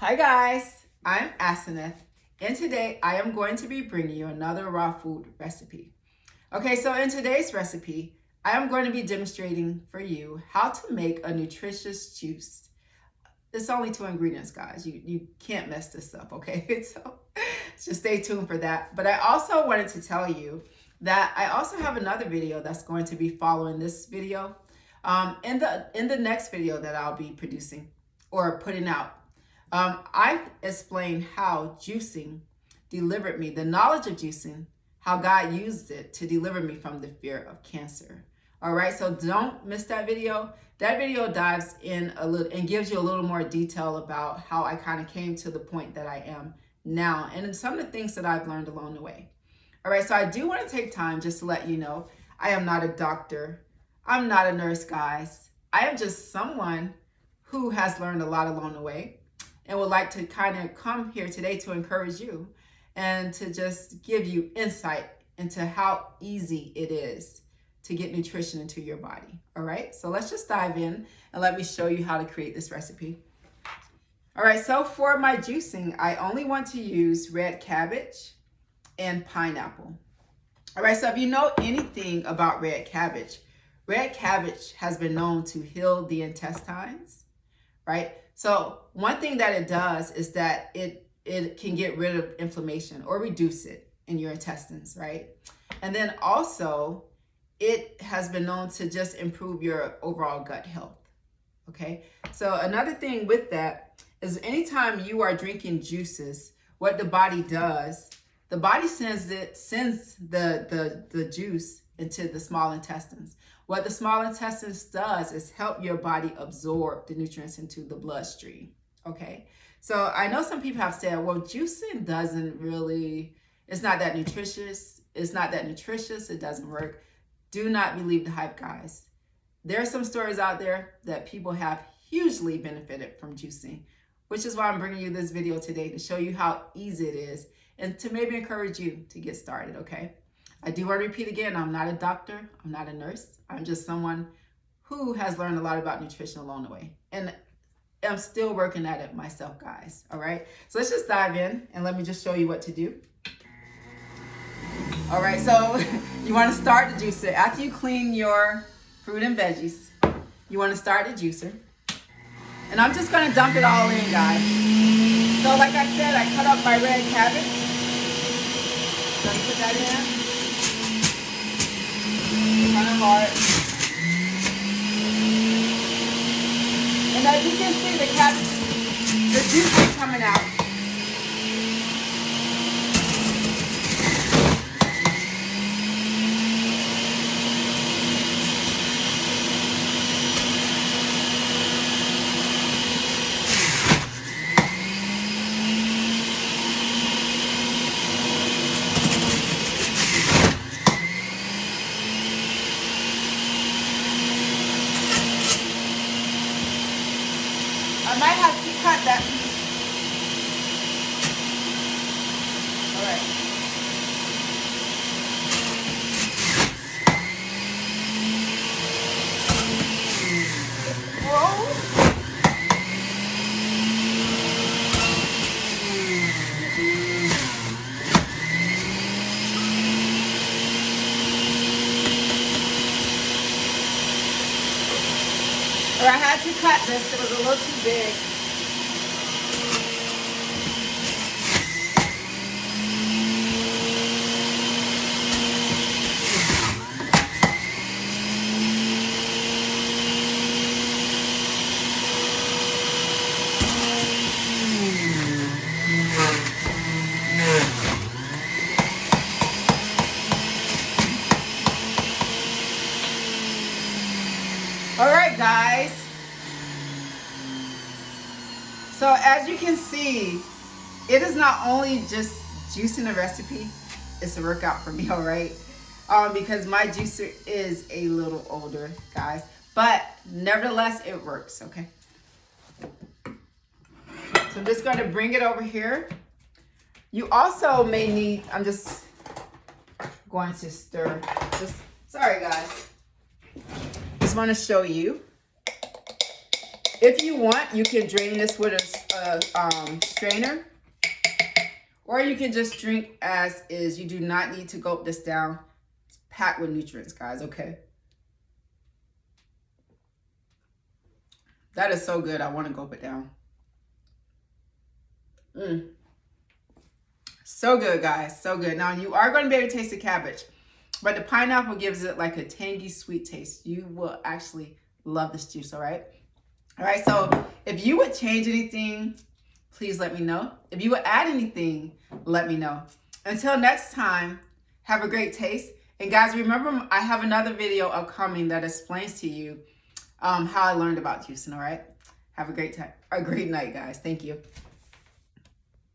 Hi guys, I'm Asenath, and today I am going to be bringing you another raw food recipe. Okay, so in today's recipe, I am going to be demonstrating for you how to make a nutritious juice. It's only 2 ingredients, guys. You can't mess this up, okay? So just stay tuned for that. But I also wanted to tell you that I also have another video that's going to be following this video. In the next video that I'll be producing or putting out, I explained how juicing delivered me, the knowledge of juicing, how God used it to deliver me from the fear of cancer. All right, so don't miss that video. That video dives in a little and gives you a little more detail about how I kind of came to the point that I am now and some of the things that I've learned along the way. All right, so I do want to take time just to let you know I am not a doctor. I'm not a nurse, guys. I am just someone who has learned a lot along the way and would like to kind of come here today to encourage you and to just give you insight into how easy it is to get nutrition into your body. All right, so let's just dive in and let me show you how to create this recipe. All right, so for my juicing, I only want to use red cabbage and pineapple. All right, so if you know anything about red cabbage has been known to heal the intestines, right? So one thing that it does is that it can get rid of inflammation or reduce it in your intestines, right? And then also it has been known to just improve your overall gut health, okay? So another thing with that is anytime you are drinking juices, what the body does, the body sends the juice into the small intestines. What the small intestines does is help your body absorb the nutrients into the bloodstream, okay? So I know some people have said, well, juicing doesn't really, it's not that nutritious. It's not that nutritious. It doesn't work. Do not believe the hype, guys. There are some stories out there that people have hugely benefited from juicing, which is why I'm bringing you this video today to show you how easy it is and to maybe encourage you to get started, okay? I do want to repeat again, I'm not a doctor, I'm not a nurse. I'm just someone who has learned a lot about nutrition along the way. And I'm still working at it myself, guys, all right? So let's just dive in and let me just show you what to do. All right, so you want to start the juicer. After you clean your fruit and veggies, you want to start the juicer. And I'm just going to dump it all in, guys. So like I said, I cut up my red cabbage. So put that in. Kind of hard. And as you can see, the cabbage, the juice is coming out. I might have to cut that piece. All right. Whoa. Or I had to cut this, it was a little too big. All right, guys. So as you can see, it is not only just juicing a recipe, it's a workout for me, all right? Because my juicer is a little older, guys, but nevertheless, it works, okay? So I'm just going to bring it over here. You also may need, I'm just going to stir. Sorry, guys. Just want to show you If you want, you can drain this with a strainer, or you can just drink as is. You do not need to gulp this down. It's packed with nutrients, guys, okay? That is so good. I want to gulp it down. So good, guys. So good. Now, you are going to be able to taste the cabbage, but the pineapple gives it like a tangy, sweet taste. You will actually love this juice, all right? All right, so if you would change anything, please let me know. If you would add anything, let me know. Until next time, have a great taste. And guys, remember, I have another video upcoming that explains to you how I learned about juicing, all right? Have a great time, a great night, guys. Thank you.